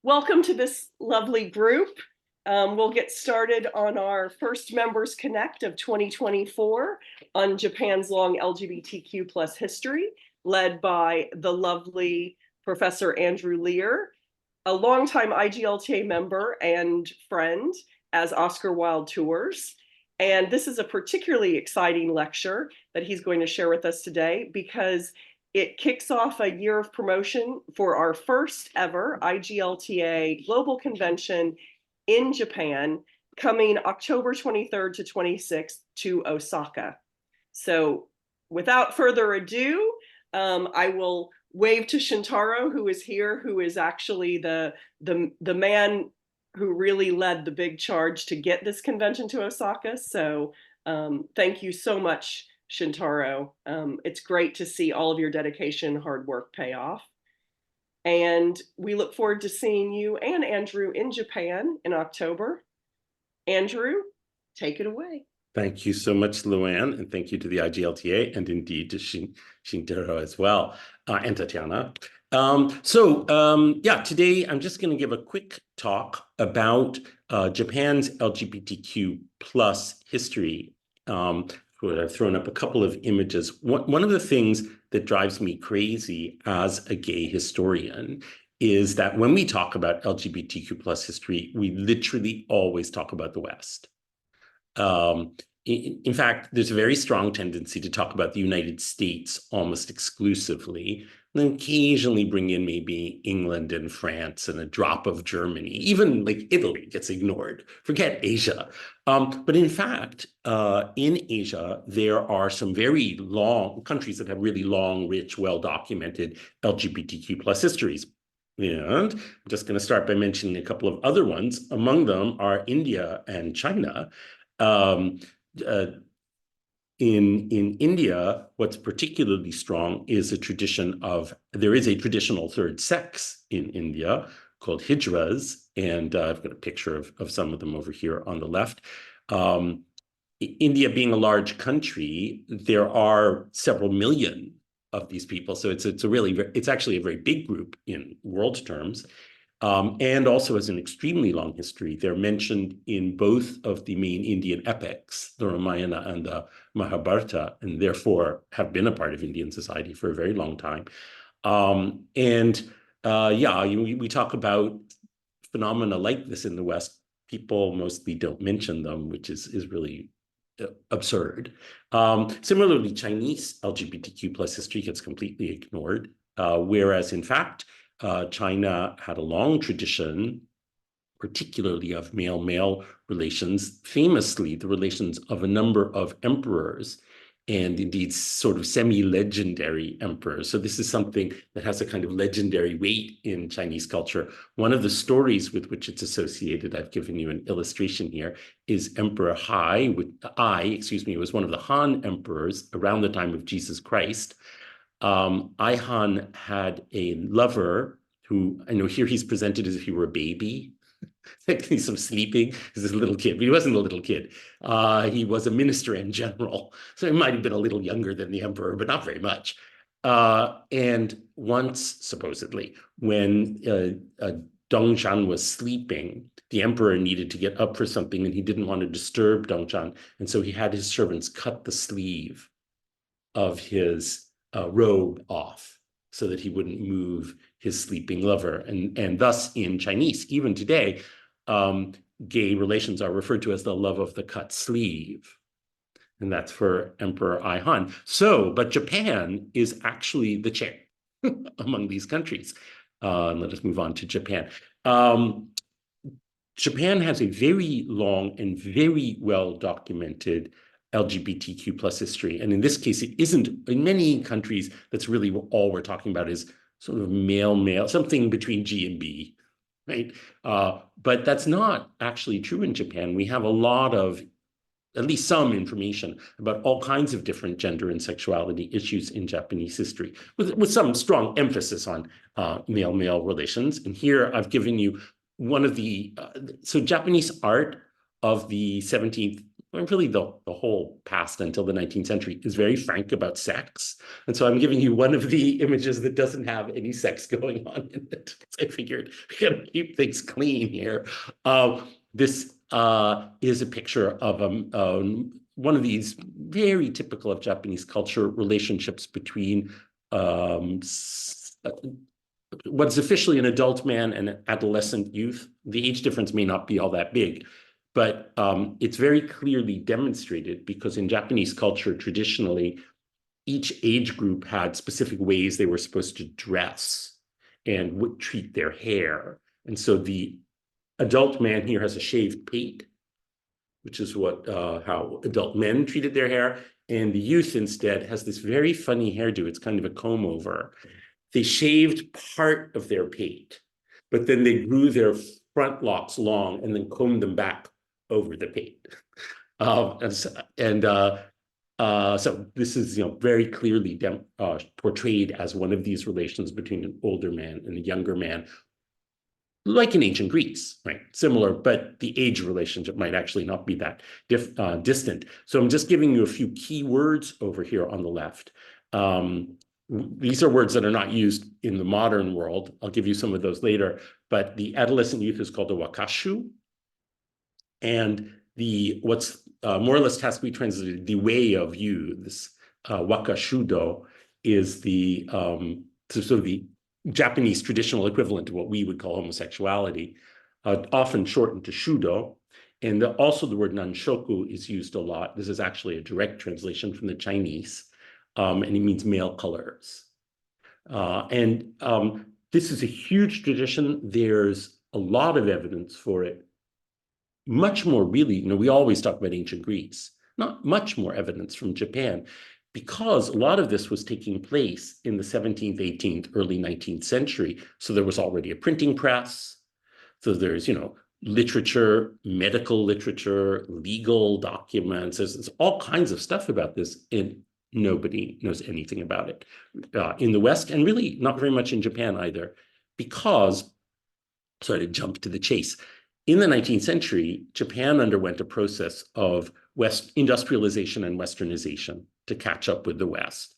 Welcome to this lovely group. We'll get started on our first Members Connect of 2024 on Japan's long LGBTQ plus history, led by the lovely Professor Andrew Lear, a longtime IGLTA member and friend as Oscar Wilde tours. And this is a particularly exciting lecture that he's going to share with us today because it kicks off a year of promotion for our first ever IGLTA Global Convention in Japan, coming October 23rd to 26th to Osaka. So without further ado, I will wave to Shintaro, who is here, who is actually the man who really led the big charge to get this convention to Osaka. So thank you so much, Shintaro. It's great to see all of your dedication and hard work pay off. And we look forward to seeing you and Andrew in Japan in October. Andrew, take it away. Thank you so much, Luann, and thank you to the IGLTA and indeed to Shintaro as well, and Tatiana. Today I'm just going to give a quick talk about Japan's LGBTQ plus history. I've thrown up a couple of images. One of the things that drives me crazy as a gay historian is that when we talk about LGBTQ plus history, we literally always talk about the West. In fact, there's a very strong tendency to talk about the United States almost exclusively, and then occasionally bring in maybe England and France and a drop of Germany. Even like Italy gets ignored. Forget Asia. But in fact, in Asia, there are some very long countries that have really long, rich, well-documented LGBTQ plus histories. And I'm just going to start by mentioning a couple of other ones. Among them are India and China. In India, what's particularly strong is there is a traditional third sex in India called hijras, and I've got a picture of some of them over here on the left. India being a large country, there are several million of these people, so it's actually a very big group in world terms. And also has an extremely long history. They're mentioned in both of the main Indian epics, the Ramayana and the Mahabharata, and therefore have been a part of Indian society for a very long time. We talk about phenomena like this in the West. People mostly don't mention them, which is really absurd. Similarly, Chinese LGBTQ plus history gets completely ignored, whereas in fact, China had a long tradition, particularly of male-male relations, famously the relations of a number of emperors, and indeed sort of semi-legendary emperors. So this is something that has a kind of legendary weight in Chinese culture. One of the stories with which it's associated, I've given you an illustration here, is Emperor Ai, was one of the Han emperors around the time of Jesus Christ. Ai had a lover who, I know here he's presented as if he were a baby, like he's sleeping, he's this little kid, but he wasn't a little kid. He was a minister in general, so he might have been a little younger than the emperor, but not very much. And once, supposedly, when Dongzhan was sleeping, the emperor needed to get up for something, and he didn't want to disturb Dongzhan, and so he had his servants cut the sleeve of his robe off so that he wouldn't move his sleeping lover. And thus in Chinese, even today, gay relations are referred to as the love of the cut sleeve. And that's for Emperor Ai Han. But Japan is actually the chair among these countries. Let us move on to Japan. Japan has a very long and very well-documented LGBTQ plus history. And in this case, it isn't, in many countries, that's really all we're talking about is sort of male, something between G and B, right? But that's not actually true in Japan. We have a lot of, at least some information about all kinds of different gender and sexuality issues in Japanese history, with some strong emphasis on male-male relations. And here I've given you one of the, so Japanese art of the 17th really the whole past until the 19th century, is very frank about sex. And so I'm giving you one of the images that doesn't have any sex going on in it. I figured we gotta keep things clean here. This is a picture of one of these very typical of Japanese culture relationships between what's officially an adult man and an adolescent youth. The age difference may not be all that big, but it's very clearly demonstrated because in Japanese culture, traditionally, each age group had specific ways they were supposed to dress and would treat their hair. And so the adult man here has a shaved pate, which is what how adult men treated their hair. And the youth instead has this very funny hairdo. It's kind of a comb over. They shaved part of their pate, but then they grew their front locks long and then combed them back over the pate. So this is, very clearly portrayed as one of these relations between an older man and a younger man, like in ancient Greece, right? Similar, but the age relationship might actually not be that distant. So I'm just giving you a few key words over here on the left. These are words that are not used in the modern world. I'll give you some of those later, but the adolescent youth is called a wakashu. And what's more or less has to be translated, the way of you, this wakashudo, is the sort of the Japanese traditional equivalent to what we would call homosexuality, often shortened to shudo. And also the word nanshoku is used a lot. This is actually a direct translation from the Chinese, and it means male colors. This is a huge tradition. There's a lot of evidence for it. Much more really, we always talk about ancient Greece, not much more evidence from Japan, because a lot of this was taking place in the 17th, 18th, early 19th century. So there was already a printing press. So there's, literature, medical literature, legal documents. There's all kinds of stuff about this, and nobody knows anything about it in the West, and really not very much in Japan either, because, sorry to jump to the chase, in the 19th century, Japan underwent a process of industrialization and Westernization to catch up with the West.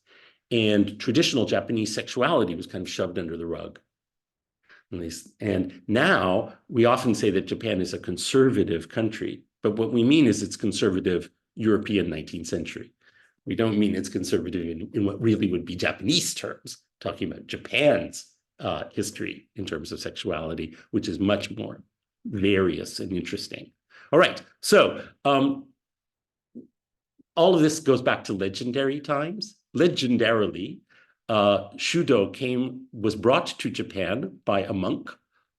And traditional Japanese sexuality was kind of shoved under the rug. And now we often say that Japan is a conservative country, but what we mean is it's conservative European 19th century. We don't mean it's conservative in what really would be Japanese terms, talking about Japan's history in terms of sexuality, which is much more various and interesting. All right, so all of this goes back to legendary times. Legendarily, Shudo was brought to Japan by a monk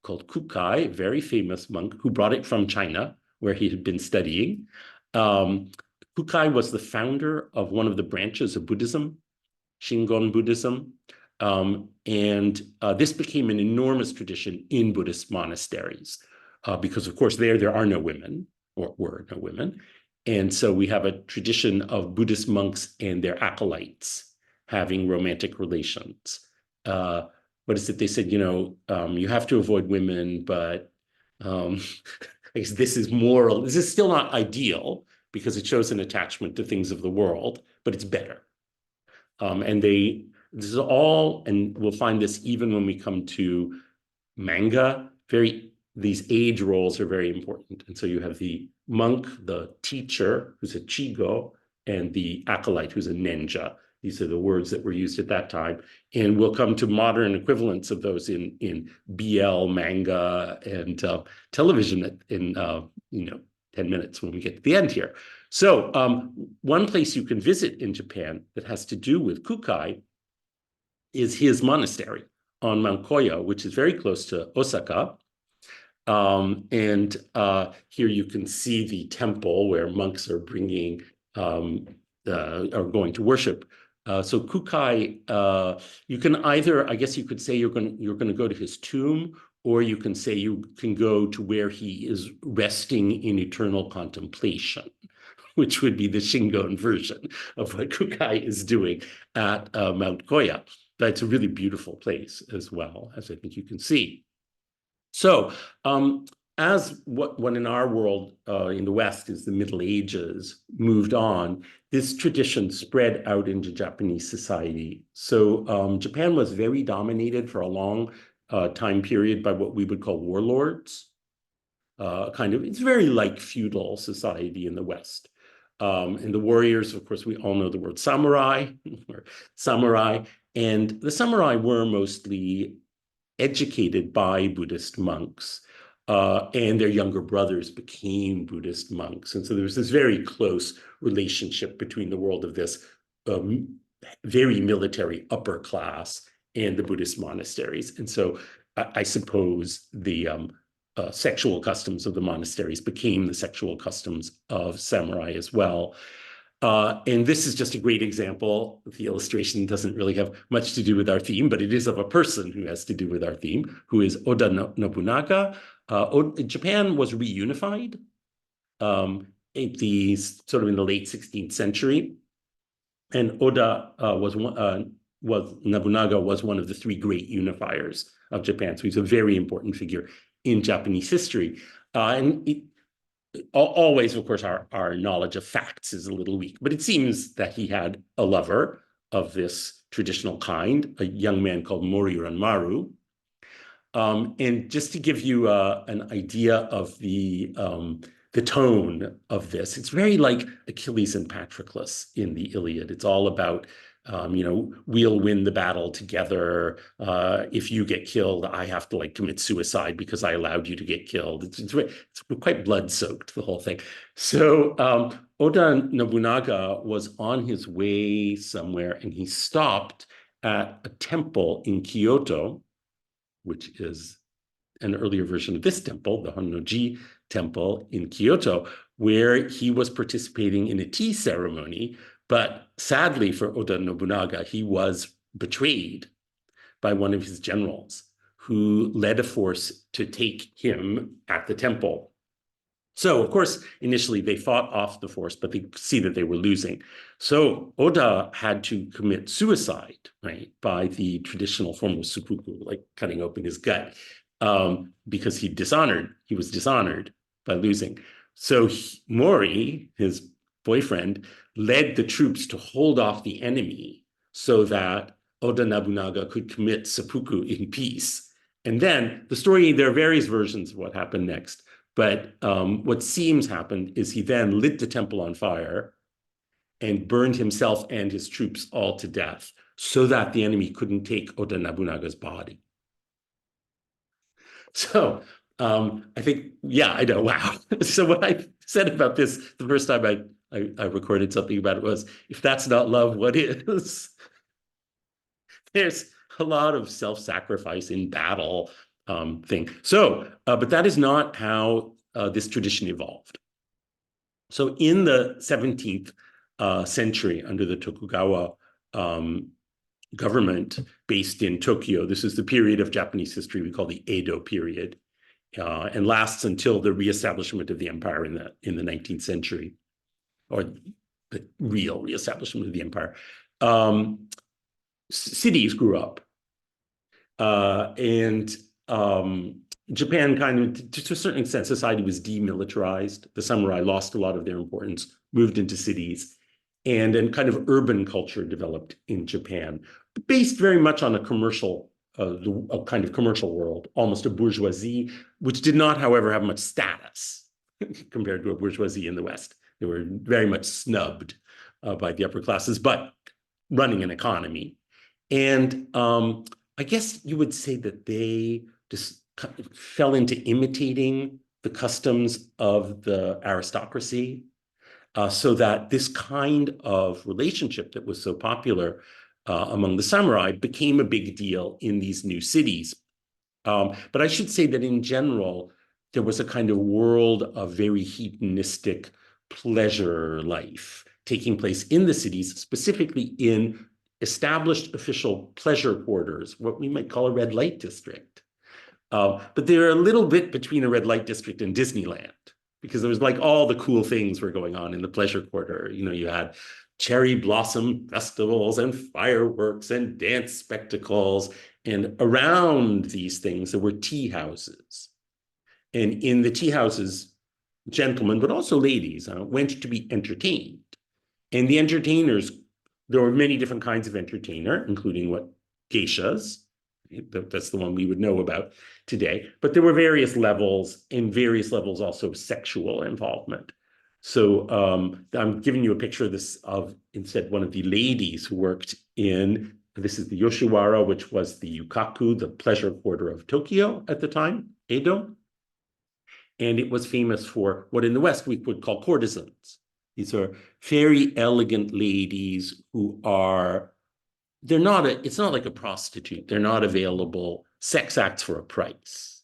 called Kukai, a very famous monk who brought it from China, where he had been studying. Kukai was the founder of one of the branches of Buddhism, Shingon Buddhism. This became an enormous tradition in Buddhist monasteries because, of course, there are no women, or were no women. And so we have a tradition of Buddhist monks and their acolytes having romantic relations. What is it? They said, you have to avoid women, but I guess this is moral. This is still not ideal because it shows an attachment to things of the world, but it's better. This is all, and we'll find this even when we come to manga, these age roles are very important. And so you have the monk, the teacher, who's a chigo, and the acolyte, who's a ninja. These are the words that were used at that time. And we'll come to modern equivalents of those in BL, manga, and television in 10 minutes when we get to the end here. So one place you can visit in Japan that has to do with Kukai is his monastery on Mount Koya, which is very close to Osaka. Here you can see the temple where monks are are going to worship. So Kukai, you can either, I guess you could say you're going to go to his tomb, or you can say you can go to where he is resting in eternal contemplation, which would be the Shingon version of what Kukai is doing at Mount Koya. But it's a really beautiful place as well, as I think you can see. So as what in our world in the West is the Middle Ages moved on, this tradition spread out into Japanese society. So Japan was very dominated for a long time period by what we would call warlords. It's very like feudal society in the West. And the warriors, of course, we all know the word samurai, or samurai, and the samurai were mostly educated by Buddhist monks, and their younger brothers became Buddhist monks. And so there was this very close relationship between the world of this very military upper class and the Buddhist monasteries. And so I suppose the sexual customs of the monasteries became the sexual customs of samurai as well. And this is just a great example. The illustration doesn't really have much to do with our theme, but it is of a person who has to do with our theme, who is Oda Nobunaga. Japan was reunified in the late 16th century, and Oda Nobunaga was one of the three great unifiers of Japan. So he's a very important figure in Japanese history. Always, of course, our knowledge of facts is a little weak, but it seems that he had a lover of this traditional kind, a young man called Mori Ranmaru. And just to give you an idea of the tone of this, it's very like Achilles and Patroclus in the Iliad. It's all about we'll win the battle together. If you get killed, I have to commit suicide because I allowed you to get killed. It's quite blood-soaked, the whole thing. So Oda Nobunaga was on his way somewhere, and he stopped at a temple in Kyoto, which is an earlier version of this temple, the Honnoji temple in Kyoto, where he was participating in a tea ceremony. But sadly for Oda Nobunaga, he was betrayed by one of his generals who led a force to take him at the temple. So, of course, initially they fought off the force, but they see that they were losing. So Oda had to commit suicide, right, by the traditional form of seppuku, like cutting open his gut, because he was dishonored by losing. So Mori, his boyfriend, led the troops to hold off the enemy so that Oda Nobunaga could commit seppuku in peace. And then there are various versions of what happened next. But what seems happened is he then lit the temple on fire and burned himself and his troops all to death so that the enemy couldn't take Oda Nobunaga's body. So I think, I know, wow. So what I said about this the first time I recorded something about it was, if that's not love, what is? There's a lot of self-sacrifice in battle thing. So, but that is not how this tradition evolved. So in the 17th century, under the Tokugawa government based in Tokyo, this is the period of Japanese history we call the Edo period, and lasts until the reestablishment of the empire in the 19th century, or the real reestablishment of the empire. Cities grew up, and Japan to a certain extent, society was demilitarized. The samurai lost a lot of their importance, moved into cities, and then kind of urban culture developed in Japan, based very much on a commercial, a kind of commercial world, almost a bourgeoisie, which did not, however, have much status compared to a bourgeoisie in the West. They were very much snubbed by the upper classes, but running an economy. And I guess you would say that they just fell into imitating the customs of the aristocracy, so that this kind of relationship that was so popular among the samurai became a big deal in these new cities. But I should say that in general, there was a kind of world of very hedonistic pleasure life taking place in the cities, specifically in established official pleasure quarters, what we might call a red light district. But they're a little bit between a red light district and Disneyland, because there was all the cool things were going on in the pleasure quarter. You had cherry blossom festivals and fireworks and dance spectacles. And around these things, there were tea houses. And in the tea houses, gentlemen, but also ladies, went to be entertained. And the entertainers, there were many different kinds of entertainer, including what geishas, that's the one we would know about today. But there were various levels, and various levels also sexual involvement. So I'm giving you a picture of this of instead one of the ladies who worked in, this is the Yoshiwara, which was the Yukaku, the pleasure quarter of Tokyo at the time, Edo. And it was famous for what in the West we would call courtesans. These are very elegant ladies who are, it's not like a prostitute. They're not available sex acts for a price.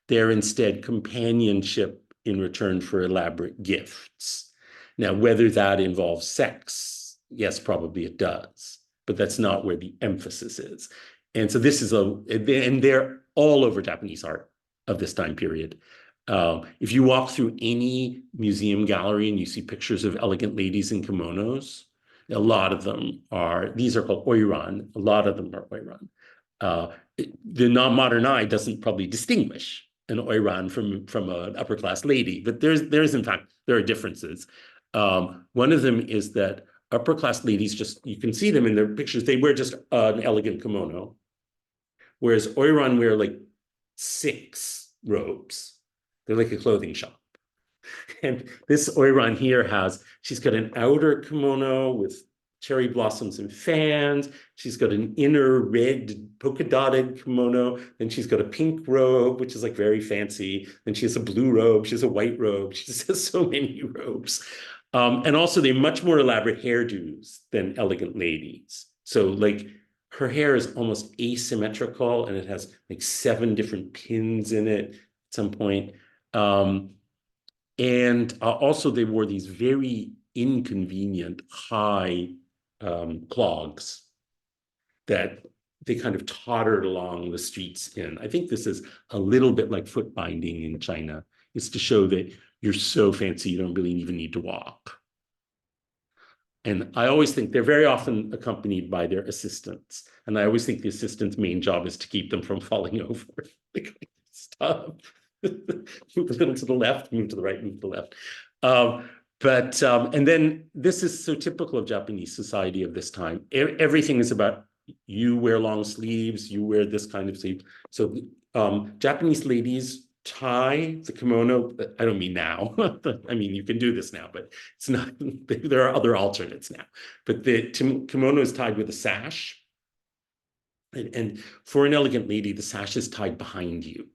They're instead companionship in return for elaborate gifts. Now, whether that involves sex, yes, probably it does, but that's not where the emphasis is. And so this is and they're all over Japanese art of this time period. If you walk through any museum gallery and you see pictures of elegant ladies in kimonos, a lot of them are, these are called oiran, a lot of them are oiran. The non-modern eye doesn't probably distinguish an oiran from an upper class lady, but there's in fact, there are differences. One of them is that upper class ladies you can see them in their pictures, they wear just an elegant kimono, whereas oiran wear like 6 robes. They're like a clothing shop. And this oiran here she's got an outer kimono with cherry blossoms and fans. She's got an inner red polka dotted kimono. Then she's got a pink robe, which is like very fancy. Then she has a blue robe. She has a white robe. She just has so many robes. And also they're much more elaborate hairdos than elegant ladies. So like her hair is almost asymmetrical and it has like 7 different pins in it at some point. And also they wore these very inconvenient high clogs that they kind of tottered along the streets in. I think this is a little bit like foot binding in China. It's to show that you're so fancy you don't really even need to walk. And I always think they're very often accompanied by their assistants. And I always think the assistant's main job is to keep them from falling over. Stop. Move a little to the left, move to the right, move to the left. And then this is so typical of Japanese society of this time. Everything is about you wear long sleeves, you wear this kind of sleeve. So Japanese ladies tie the kimono. I don't mean now. I mean, you can do this now, but it's not, there are other alternates now. But the kimono is tied with a sash. And for an elegant lady, the sash is tied behind you,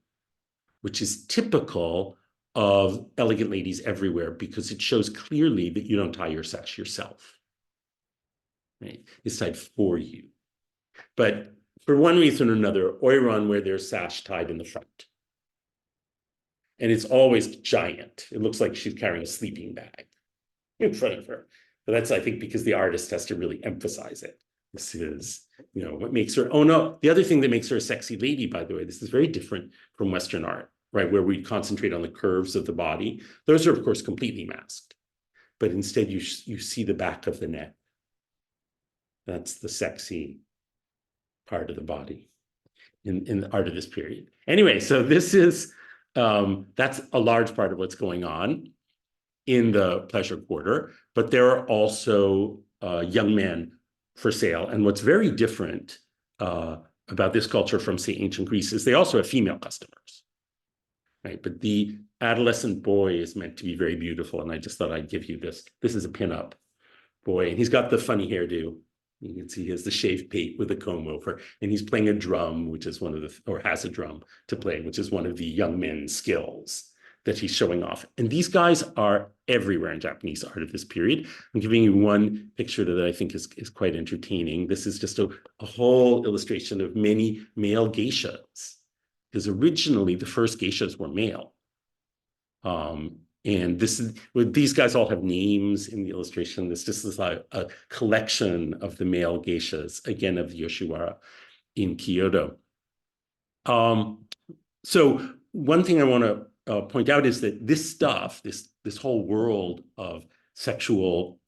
which is typical of elegant ladies everywhere because it shows clearly that you don't tie your sash yourself. Right? It's tied for you. But for one reason or another, oiran wear their sash tied in the front. And it's always giant. It looks like she's carrying a sleeping bag in front of her. But that's, I think, because the artist has to really emphasize it. This is, what makes her, oh no, the other thing that makes her a sexy lady, by the way, this is very different from Western art, right? Where we concentrate on the curves of the body. Those are, of course, completely masked. But instead, you see the back of the neck. That's the sexy part of the body in the art of this period. Anyway, so this is, that's a large part of what's going on in the pleasure quarter. But there are also young men for sale. And what's very different about this culture from, say, ancient Greece is they also have female customers, right? But the adolescent boy is meant to be very beautiful. And I just thought I'd give you this. This is a pinup boy, and he's got the funny hairdo. You can see he has the shaved pate with a comb over, and he's playing a drum, which is or has a drum to play, which is one of the young men's skills that he's showing off. And these guys are everywhere in Japanese art of this period. I'm giving you one picture that I think is quite entertaining. This is just a whole illustration of many male geishas, because originally the first geishas were male. And these guys all have names in the illustration. This is like a collection of the male geishas, again, of the Yoshiwara in Kyoto. So one thing I want to point out is that this stuff, this whole world of sexual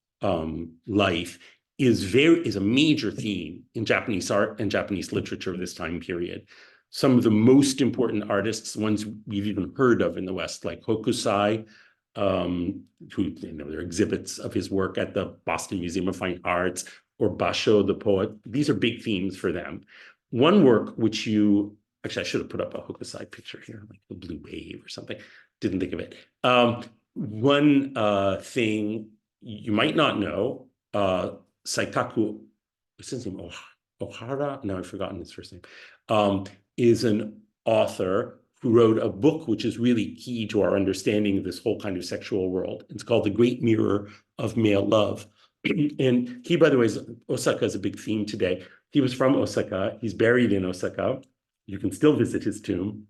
life is a major theme in Japanese art and Japanese literature of this time period. some of the most important artists, ones we've even heard of in the West, like Hokusai, who, there are exhibits of his work at the Boston Museum of Fine Arts, or Basho, the poet. These are big themes for them. One work which actually, I should have put up a Hokusai picture here, like the Blue Wave or something. Didn't think of it. One thing you might not know, Saikaku, what's his name? Ohara? No, I've forgotten his first name. Is an author who wrote a book which is really key to our understanding of this whole kind of sexual world. It's called The Great Mirror of Male Love. And he, by the way, Osaka is a big theme today. He was from Osaka. He's buried in Osaka. You can still visit his tomb.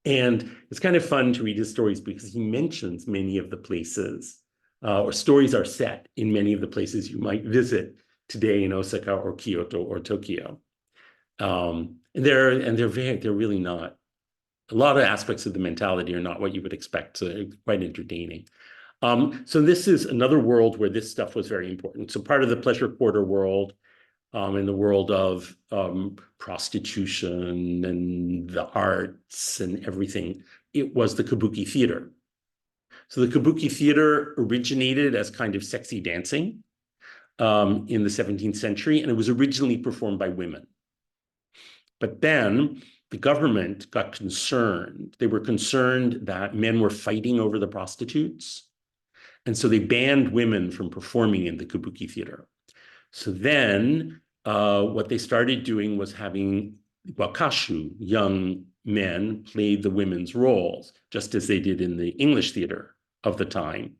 And it's kind of fun to read his stories because he mentions many of the places, or stories are set in many of the places you might visit today in Osaka or Kyoto or Tokyo. And they're really not. A lot of aspects of the mentality are not what you would expect, so they're quite entertaining. So this is another world where this stuff was very important. So part of the pleasure quarter world, in the world of prostitution and the arts and everything, it was the Kabuki theater. So the Kabuki theater originated as kind of sexy dancing in the 17th century, and it was originally performed by women. But then the government got concerned. They were concerned that men were fighting over the prostitutes. And so they banned women from performing in the Kabuki theater. So then what they started doing was having wakashu, young men, play the women's roles, just as they did in the English theater of the time,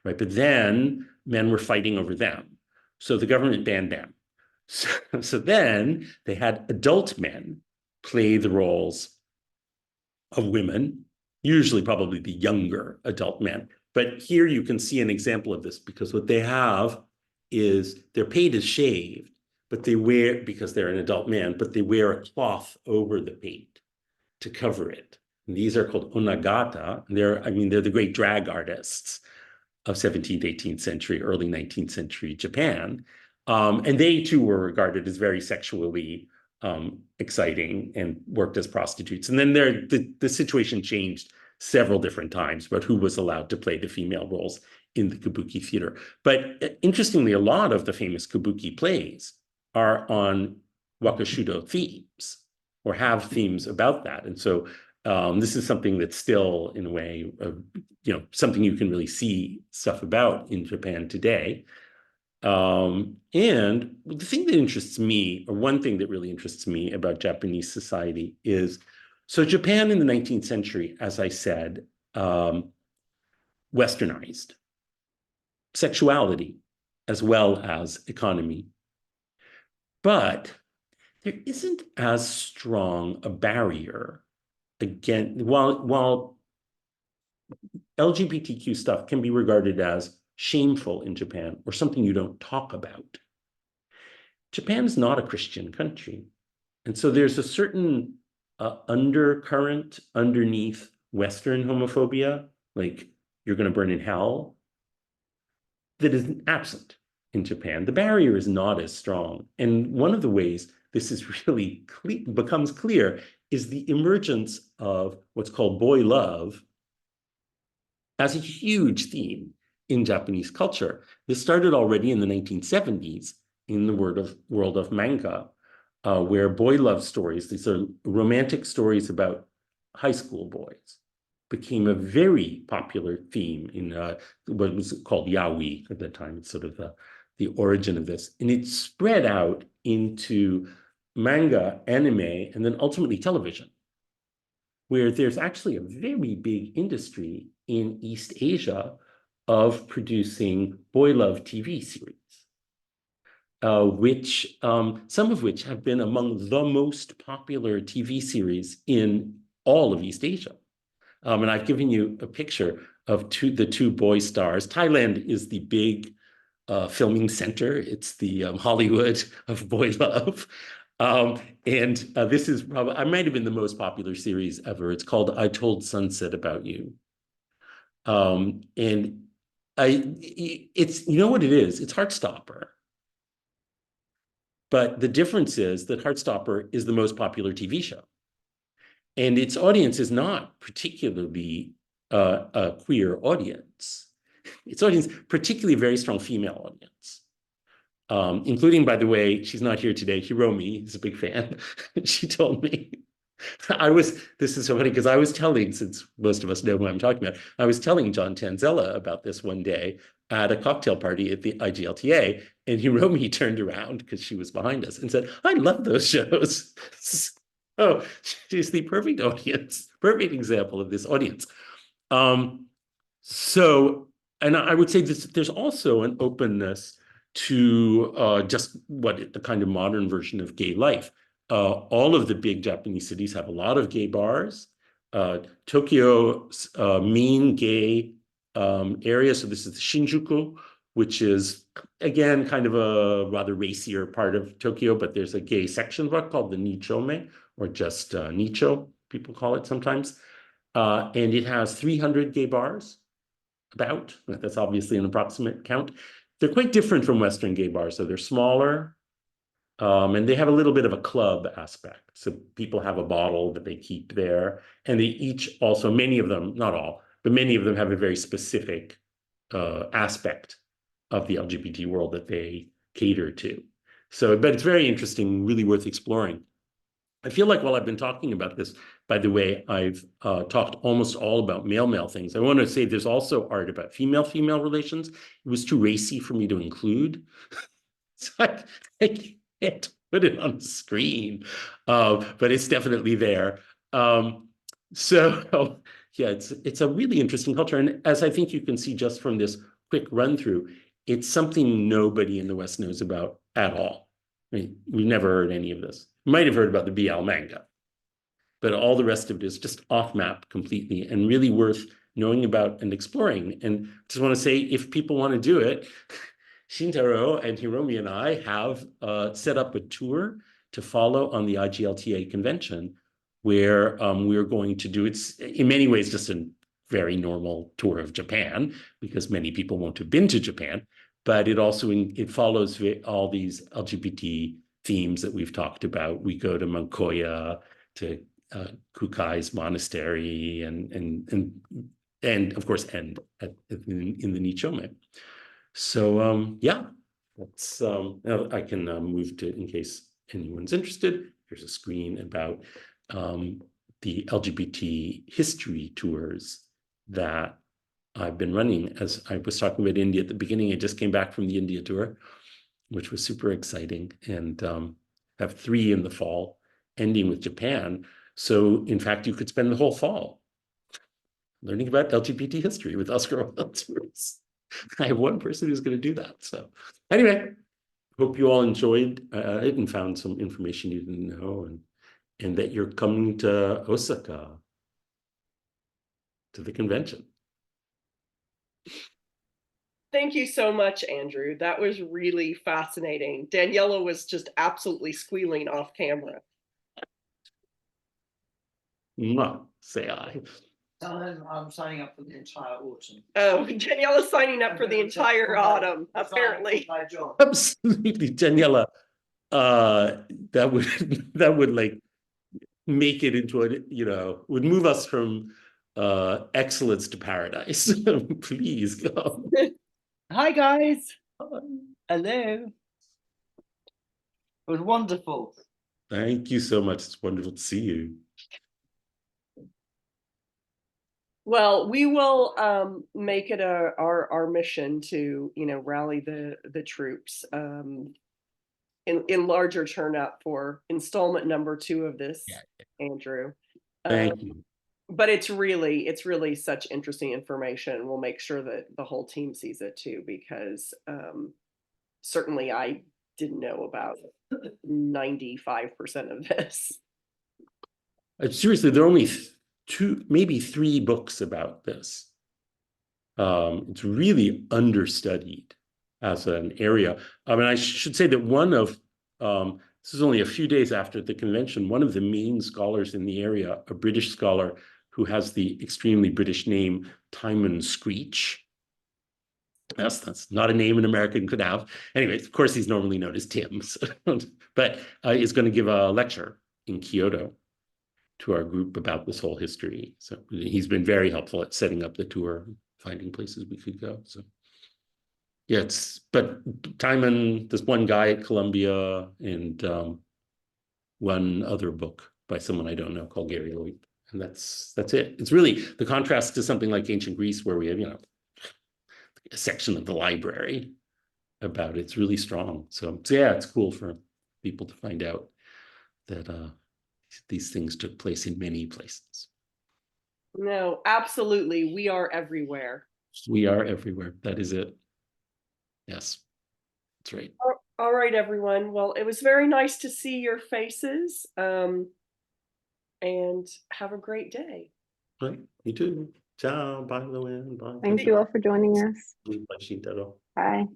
right? But then men were fighting over them. So the government banned them. So then they had adult men play the roles of women, usually probably the younger adult men. But here you can see an example of this, because what they have is they're paid as shaved, but they wear, because they're an adult man, but they wear a cloth over the paint to cover it. And these are called onagata. They're the great drag artists of 17th, 18th century, early 19th century Japan. And they too were regarded as very sexually exciting and worked as prostitutes. And then the situation changed several different times about who was allowed to play the female roles in the Kabuki theater. But interestingly, a lot of the famous Kabuki plays are on Wakashudo themes, or have themes about that. And so this is something that's still, in a way, something you can really see stuff about in Japan today. And the thing that interests me, or one thing that really interests me about Japanese society is, so Japan in the 19th century, as I said, westernized sexuality as well as economy. But there isn't as strong a barrier again, while LGBTQ stuff can be regarded as shameful in Japan or something you don't talk about. Japan is not a Christian country. And so there's a certain undercurrent underneath Western homophobia, like you're going to burn in hell, that is absent in Japan. The barrier is not as strong. And one of the ways this is really becomes clear is the emergence of what's called boy love as a huge theme in Japanese culture. This started already in the 1970s in the world of manga, where boy love stories, these are romantic stories about high school boys, became a very popular theme in what was called yaoi at the time. It's sort of the origin of this. And it spread out into manga, anime, and then ultimately television, where there's actually a very big industry in East Asia of producing boy love TV series, which some of which have been among the most popular TV series in all of East Asia. And I've given you a picture of the two boy stars. Thailand is the big filming center. It's the Hollywood of boy love. And this is probably, I might have been the most popular series ever. It's called I Told Sunset About You. And it's, you know what it is? It's Heartstopper. But the difference is that Heartstopper is the most popular TV show. And its audience is not particularly a queer audience. Its audience, particularly a very strong female audience. Including, by the way, she's not here today, Hiromi is a big fan. She told me, this is so funny because I was telling, since most of us know who I'm talking about, I was telling John Tanzella about this one day at a cocktail party at the IGLTA, and Hiromi turned around because she was behind us and said, I love those shows. Oh, she's the perfect audience, perfect example of this audience. So, and I would say there's also an openness to just the kind of modern version of gay life. All of the big Japanese cities have a lot of gay bars. Tokyo's main gay area, so this is Shinjuku, which is, again, kind of a rather racier part of Tokyo, but there's a gay section called the Nichome, or just Nicho, people call it sometimes. And it has 300 gay bars. That's obviously an approximate count. They're quite different from Western gay bars. So they're smaller, and they have a little bit of a club aspect. So people have a bottle that they keep there. And they each also, many of them, not all, but many of them have a very specific aspect of the LGBT world that they cater to. So, but it's very interesting, really worth exploring. I feel like while I've been talking about this, by the way, I've talked almost all about male-male things. I want to say there's also art about female-female relations. It was too racy for me to include. So I can't put it on the screen, but it's definitely there. So yeah, it's a really interesting culture. And as I think you can see just from this quick run through, it's something nobody in the West knows about at all. I mean, we've never heard any of this. You might have heard about the BL manga, but all the rest of it is just off map completely and really worth knowing about and exploring. And just want to say, if people want to do it, Shintaro and Hiromi and I have set up a tour to follow on the IGLTA convention, where we're going to do, it's in many ways just a very normal tour of Japan, because many people won't have been to Japan, but it follows all these LGBT themes that we've talked about. We go to Mankoya, to Kukai's monastery, and of course end in the Nichome. So yeah, that's now I can move to, in case anyone's interested. Here's a screen about the LGBT history tours that I've been running. As I was talking about India at the beginning, I just came back from the India tour, which was super exciting, and have 3 in the fall, ending with Japan. So in fact, you could spend the whole fall learning about LGBT history with Oscar Wilde tours. I have one person who's going to do that. So anyway, hope you all enjoyed it and found some information you didn't know, and that you're coming to Osaka to the convention. Thank you so much, Andrew. That was really fascinating. Daniela was just absolutely squealing off camera. Mwah, say I. I'm signing up for the entire autumn. Oh, Daniela's signing up for the entire autumn, apparently. My job. Absolutely, Daniela. That would like make it into would move us from excellence to paradise. Please go. Hi guys. Hello. It was wonderful. Thank you so much. It's wonderful to see you. Well, we will make it our mission to rally the troops in larger turnout for installment number 2 of this, Andrew. Thank you. But it's really such interesting information. We'll make sure that the whole team sees it too, because certainly I didn't know about 95% of this. Seriously, there are only 2, maybe 3 books about this. It's really understudied as an area. I mean, I should say that this is only a few days after the convention, one of the main scholars in the area, a British scholar who has the extremely British name Timon Screech. Yes, that's not a name an American could have. Anyways, of course, he's normally known as Tim, but is going to give a lecture in Kyoto to our group about this whole history. So he's been very helpful at setting up the tour, finding places we could go. So yeah, but Timon, there's one guy at Columbia and one other book by someone I don't know called Gary Lloyd. And that's it. It's really the contrast to something like ancient Greece where we have, a section of the library about it. It's really strong. So yeah, it's cool for people to find out that these things took place in many places. No, absolutely. We are everywhere. We are everywhere. That is it. Yes, that's right. All right, everyone. Well, it was very nice to see your faces. And have a great day. Right. You too. Ciao. Bye, Luann. Bye. Thank you all for joining us. Bye, Shintaro. Bye.